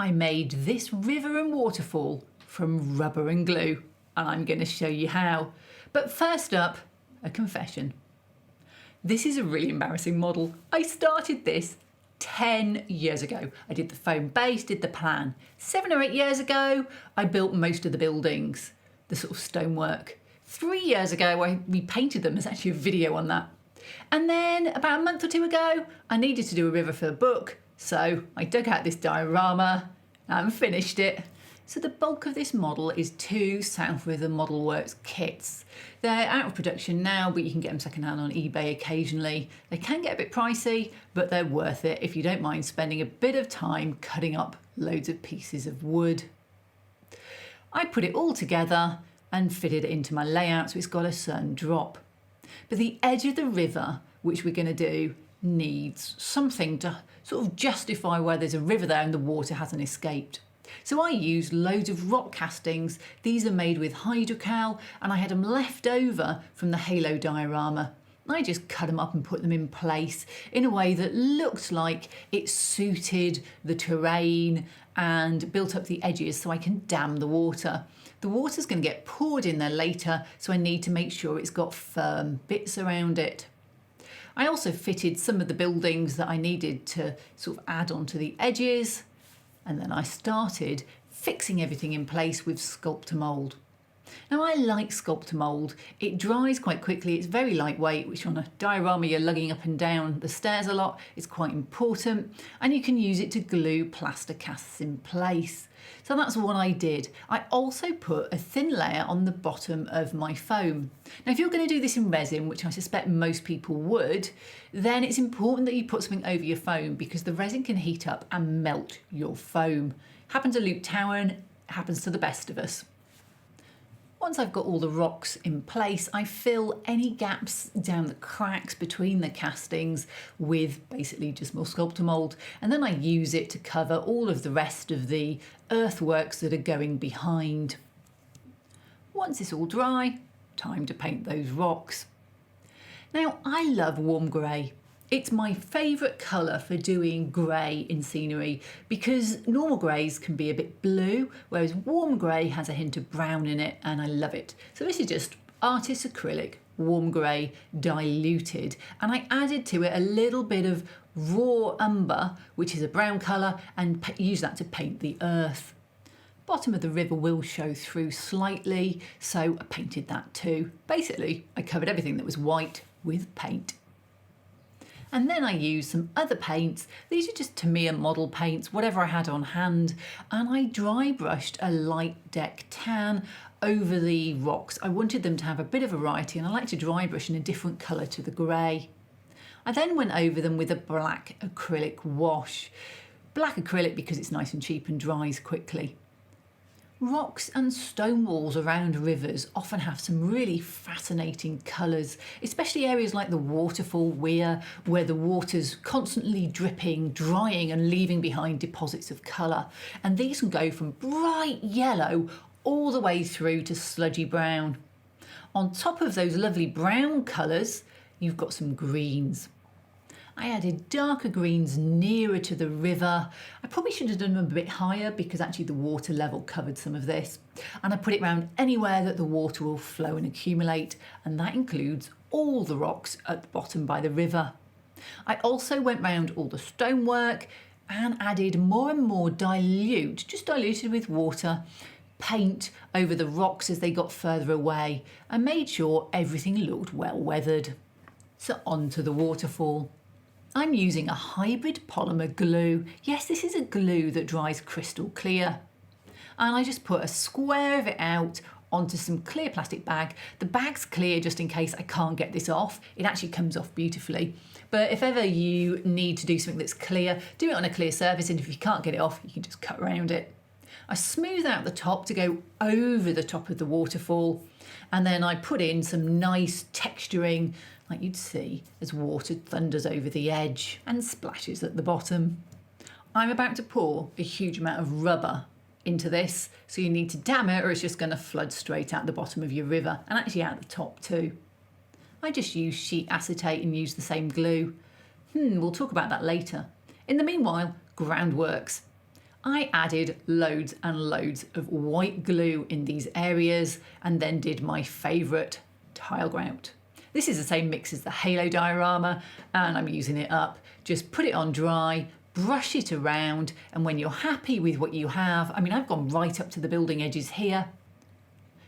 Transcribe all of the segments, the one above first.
I made this river and waterfall from rubber and glue, and I'm going to show you how. But first up, a confession. This is a really embarrassing model. I started this 10 years ago. I did the foam base, did the plan. 7 or 8 years ago, I built most of the buildings, the sort of stonework. 3 years ago, I repainted them. There's actually a video on that. And then about a month or two ago, I needed to do a river for a book. So I dug out this diorama and finished it. So the bulk of this model is 2 South River Model Works kits. They're out of production now, but you can get them secondhand on eBay occasionally. They can get a bit pricey, but they're worth it if you don't mind spending a bit of time cutting up loads of pieces of wood. I put it all together and fitted it into my layout so it's got a certain drop. But the edge of the river, which we're going to do, needs something to sort of justify where there's a river there and the water hasn't escaped. So I used loads of rock castings. These are made with hydrocal and I had them left over from the halo diorama. I just cut them up and put them in place in a way that looked like it suited the terrain and built up the edges so I can dam the water. The water's going to get poured in there later, so I need to make sure it's got firm bits around it. I also fitted some of the buildings that I needed to sort of add onto the edges, and then I started fixing everything in place with Sculptor mould. Now I like Sculptor mould. It dries quite quickly, it's very lightweight, which on a diorama you're lugging up and down the stairs a lot, is quite important, and you can use it to glue plaster casts in place. So that's what I did. I also put a thin layer on the bottom of my foam. Now if you're going to do this in resin, which I suspect most people would, then it's important that you put something over your foam because the resin can heat up and melt your foam. Happens to Luke Towan, happens to the best of us. Once I've got all the rocks in place, I fill any gaps down the cracks between the castings with basically just more Sculptor mould, and then I use it to cover all of the rest of the earthworks that are going behind. Once it's all dry, time to paint those rocks. Now I love warm grey. It's my favourite colour for doing grey in scenery because normal greys can be a bit blue, whereas warm grey has a hint of brown in it and I love it. So this is just artist's acrylic, warm grey, diluted, and I added to it a little bit of raw umber, which is a brown colour, and use that to paint the earth. Bottom of the river will show through slightly, so I painted that too. Basically, I covered everything that was white with paint. And then I used some other paints. These are just Tamiya model paints, whatever I had on hand. And I dry brushed a light deck tan over the rocks. I wanted them to have a bit of variety and I like to dry brush in a different colour to the grey. I then went over them with a black acrylic wash. Black acrylic because it's nice and cheap and dries quickly. Rocks and stone walls around rivers often have some really fascinating colours, especially areas like the waterfall weir, where the water's constantly dripping, drying and leaving behind deposits of colour. And these can go from bright yellow all the way through to sludgy brown. On top of those lovely brown colours, you've got some greens. I added darker greens nearer to the river. I probably should have done them a bit higher because actually the water level covered some of this. And I put it around anywhere that the water will flow and accumulate, and that includes all the rocks at the bottom by the river. I also went round all the stonework and added more and more dilute, just diluted with water, paint over the rocks as they got further away and made sure everything looked well weathered. So on to the waterfall. I'm using a hybrid polymer glue. Yes, this is a glue that dries crystal clear. And I just put a square of it out onto some clear plastic bag. The bag's clear just in case I can't get this off. It actually comes off beautifully. But if ever you need to do something that's clear, do it on a clear surface, and if you can't get it off, you can just cut around it. I smooth out the top to go over the top of the waterfall, and then I put in some nice texturing like you'd see as water thunders over the edge and splashes at the bottom. I'm about to pour a huge amount of rubber into this, so you need to dam it or it's just going to flood straight out the bottom of your river and actually out the top too. I just use sheet acetate and use the same glue. We'll talk about that later. In the meanwhile, groundworks. I added loads and loads of white glue in these areas and then did my favourite tile grout. This is the same mix as the halo diorama and I'm using it up. Just put it on dry, brush it around, and when you're happy with what you have, I mean, I've gone right up to the building edges here.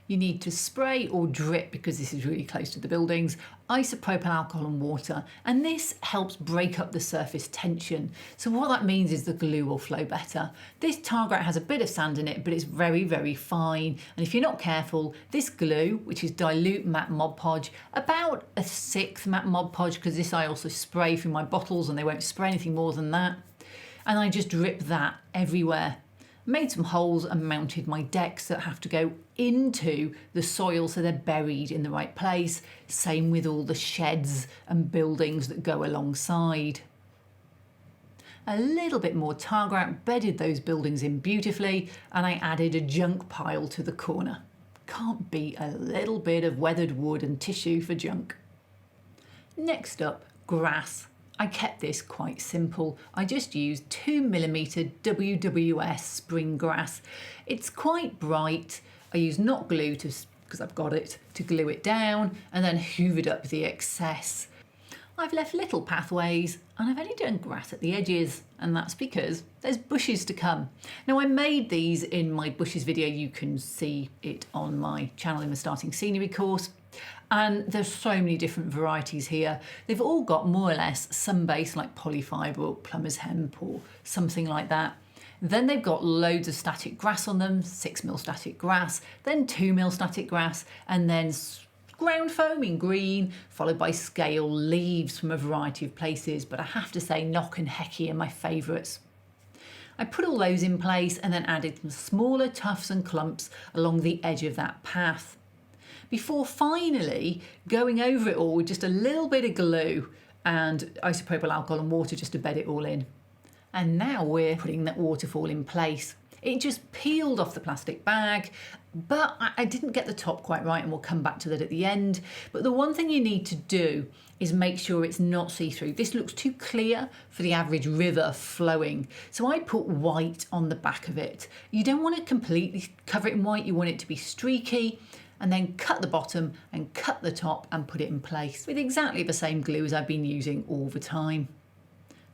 You need to spray or drip, because this is really close to the buildings, isopropyl alcohol and water, and this helps break up the surface tension. So what that means is the glue will flow better. This tile grout has a bit of sand in it, but it's very, very fine. And if you're not careful, this glue, which is dilute matte Mod Podge, about 1/6 matte Mod Podge, because this I also spray through my bottles and they won't spray anything more than that. And I just drip that everywhere. Made some holes and mounted my decks that have to go into the soil so they're buried in the right place. Same with all the sheds and buildings that go alongside. A little bit more tile grout bedded those buildings in beautifully, and I added a junk pile to the corner. Can't beat a little bit of weathered wood and tissue for junk. Next up, grass. I kept this quite simple. I just used 2mm WWS spring grass. It's quite bright. I used not glue because I've got it, to glue it down, and then hoovered up the excess. I've left little pathways and I've only done grass at the edges, and that's because there's bushes to come. Now, I made these in my bushes video. You can see it on my channel in the Starting Scenery course. And there's so many different varieties here. They've all got more or less some base like polyfibre or plumber's hemp or something like that. Then they've got loads of static grass on them, 6mm static grass, then 2mm static grass, and then ground foam in green, followed by scale leaves from a variety of places. But I have to say, knock and hecky are my favourites. I put all those in place and then added some smaller tufts and clumps along the edge of that path, before finally going over it all with just a little bit of glue and isopropyl alcohol and water just to bed it all in. And now we're putting that waterfall in place. It just peeled off the plastic bag, but I didn't get the top quite right, and we'll come back to that at the end. But the one thing you need to do is make sure it's not see-through. This looks too clear for the average river flowing. So I put white on the back of it. You don't want to completely cover it in white, you want it to be streaky, and then cut the bottom and cut the top and put it in place with exactly the same glue as I've been using all the time.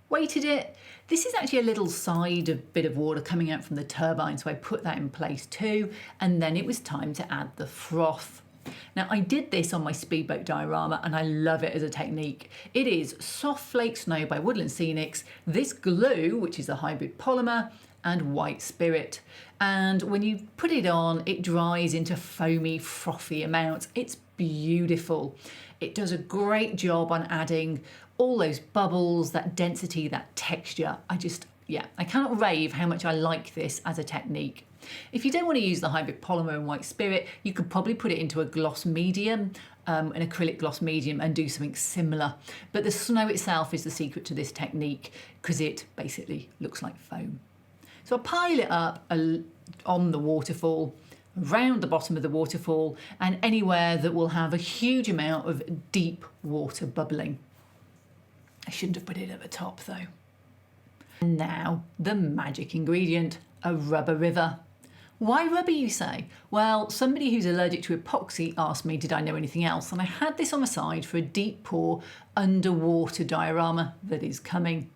Weighted it. This is actually a little side of bit of water coming out from the turbine, so I put that in place too, and then it was time to add the froth. Now, I did this on my speedboat diorama and I love it as a technique. It is Soft Flake Snow by Woodland Scenics, this glue, which is a hybrid polymer, and white spirit. And when you put it on, it dries into foamy, frothy amounts. It's beautiful. It does a great job on adding all those bubbles, that density, that texture. I cannot rave how much I like this as a technique. If you don't want to use the hybrid polymer and white spirit, you could probably put it into a gloss medium, an acrylic gloss medium, and do something similar. But the snow itself is the secret to this technique because it basically looks like foam. So I pile it up on the waterfall, around the bottom of the waterfall, and anywhere that will have a huge amount of deep water bubbling. I shouldn't have put it at the top though. And now the magic ingredient, a rubber river. Why rubber, you say? Well, somebody who's allergic to epoxy asked me did I know anything else, and I had this on the side for a deep pour underwater diorama that is coming.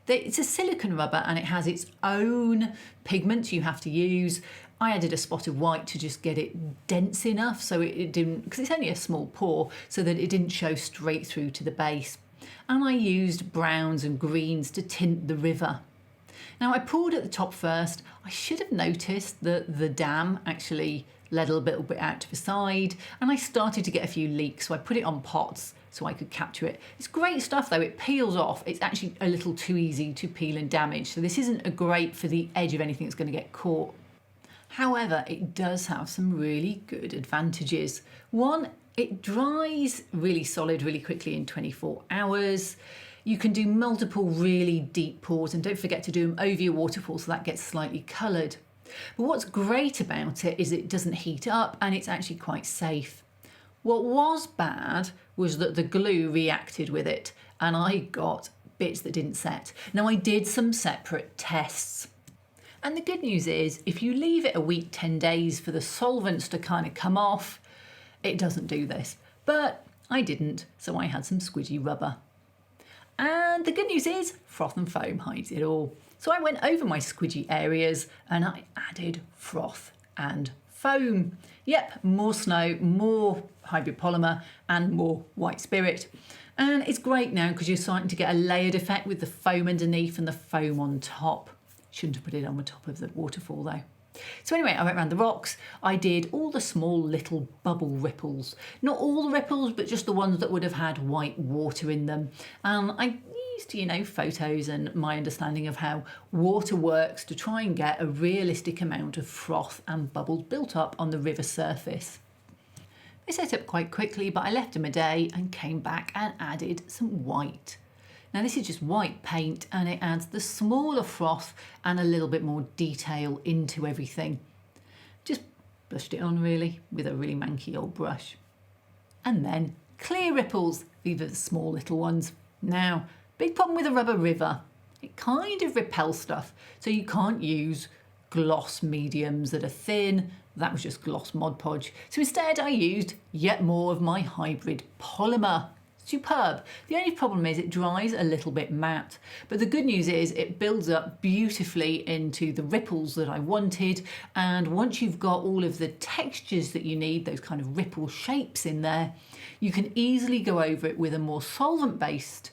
It's a silicone rubber and it has its own pigments you have to use. I added a spot of white to just get it dense enough so it didn't, because it's only a small pour, so that it didn't show straight through to the base. And I used browns and greens to tint the river. Now, I poured at the top first. I should have noticed that the dam actually led a little bit out to the side, and I started to get a few leaks, so I put it on pots so I could capture it. It's great stuff though, it peels off. It's actually a little too easy to peel and damage, so this isn't a great for the edge of anything that's going to get caught. However, it does have some really good advantages. One, it dries really solid really quickly in 24 hours. You can do multiple really deep pours, and don't forget to do them over your waterfall so that gets slightly coloured. But what's great about it is it doesn't heat up and it's actually quite safe. What was bad was that the glue reacted with it and I got bits that didn't set. Now, I did some separate tests. And the good news is, if you leave it a week, 10 days for the solvents to kind of come off, it doesn't do this. But I didn't, so I had some squidgy rubber. And the good news is, froth and foam hides it all. So I went over my squidgy areas and I added froth and foam. Yep, more snow, more hybrid polymer and more white spirit. And it's great now because you're starting to get a layered effect with the foam underneath and the foam on top. Shouldn't have put it on the top of the waterfall though. So anyway, I went around the rocks. I did all the small little bubble ripples. Not all the ripples, but just the ones that would have had white water in them. I used, photos and my understanding of how water works to try and get a realistic amount of froth and bubbles built up on the river surface. They set up quite quickly, but I left them a day and came back and added some white. Now this is just white paint and it adds the smaller froth and a little bit more detail into everything. Just brushed it on really with a really manky old brush. And then clear ripples, these are the small little ones. Now, big problem with a rubber river, it kind of repels stuff, so you can't use gloss mediums that are thin. That was just gloss Mod Podge. So instead I used yet more of my hybrid polymer. Superb. The only problem is it dries a little bit matte, but the good news is it builds up beautifully into the ripples that I wanted, and once you've got all of the textures that you need, those kind of ripple shapes in there, you can easily go over it with a more solvent-based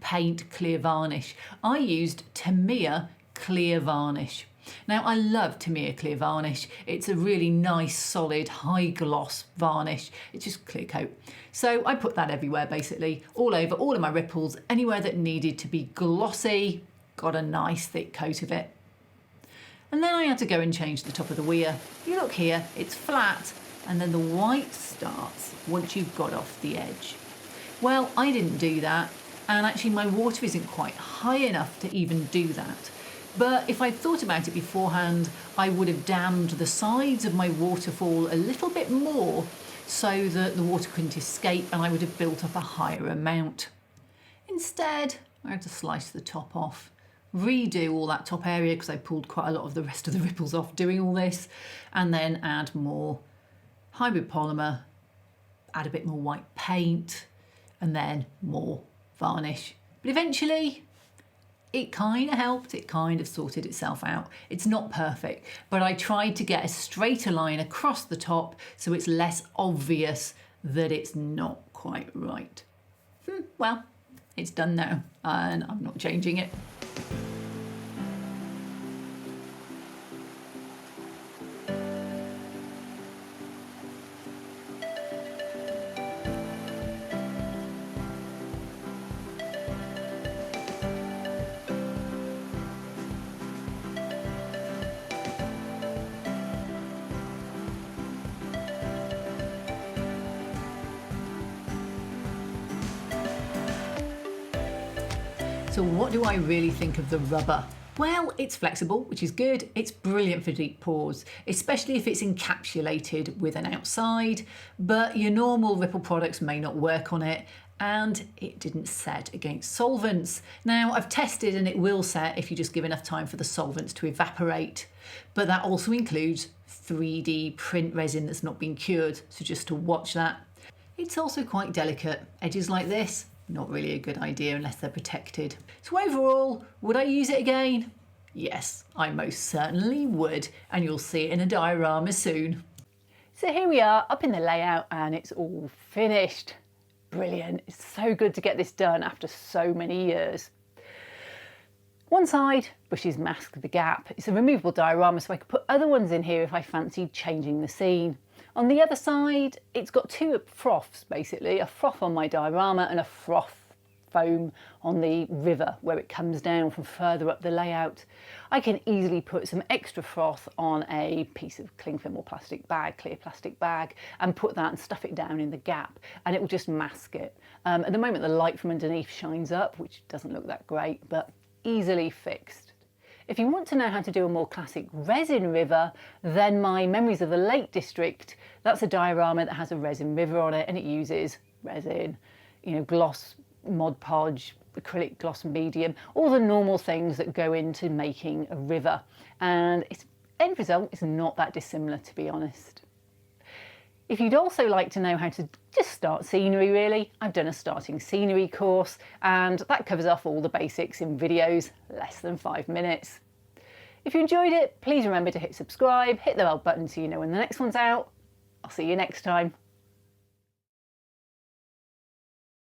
paint clear varnish. I used Tamiya clear varnish. Now I love Tamiya clear varnish. It's a really nice solid high gloss varnish. It's just clear coat. So I put that everywhere basically, all over all of my ripples, anywhere that needed to be glossy, got a nice thick coat of it. And then I had to go and change the top of the weir. You look here, it's flat and then the white starts once you've got off the edge. Well, I didn't do that, and actually my water isn't quite high enough to even do that. But if I'd thought about it beforehand, I would have dammed the sides of my waterfall a little bit more so that the water couldn't escape and I would have built up a higher amount. Instead, I had to slice the top off, redo all that top area because I pulled quite a lot of the rest of the ripples off doing all this, and then add more hybrid polymer, add a bit more white paint, and then more varnish. But eventually, it kind of helped, it kind of sorted itself out. It's not perfect, but I tried to get a straighter line across the top so it's less obvious that it's not quite right. Well, it's done now and I'm not changing it. So what do I really think of the rubber? Well, it's flexible, which is good. It's brilliant for deep pours, especially if it's encapsulated with an outside, but your normal ripple products may not work on it, and it didn't set against solvents. Now, I've tested and it will set if you just give enough time for the solvents to evaporate, but that also includes 3D print resin that's not been cured, so just to watch that. It's also quite delicate. Edges like this, not really a good idea unless they're protected. So overall, would I use it again? Yes, I most certainly would, and you'll see it in a diorama soon. So here we are up in the layout and it's all finished. Brilliant, it's so good to get this done after so many years. One side, bushes mask the gap. It's a removable diorama so I could put other ones in here if I fancied changing the scene. On the other side, it's got two froths basically, a froth on my diorama and a froth foam on the river where it comes down from further up the layout. I can easily put some extra froth on a piece of cling film or plastic bag, clear plastic bag, and put that and stuff it down in the gap and it will just mask it. At the moment the light from underneath shines up, which doesn't look that great, but easily fixed. If you want to know how to do a more classic resin river, then my Memories of the Lake District, that's a diorama that has a resin river on it and it uses resin, gloss, Mod Podge, acrylic gloss medium, all the normal things that go into making a river. And its end result is not that dissimilar, to be honest. If you'd also like to know how to just start scenery really, I've done a starting scenery course and that covers off all the basics in videos, less than 5 minutes. If you enjoyed it, please remember to hit subscribe, hit the bell button so you know when the next one's out. I'll see you next time.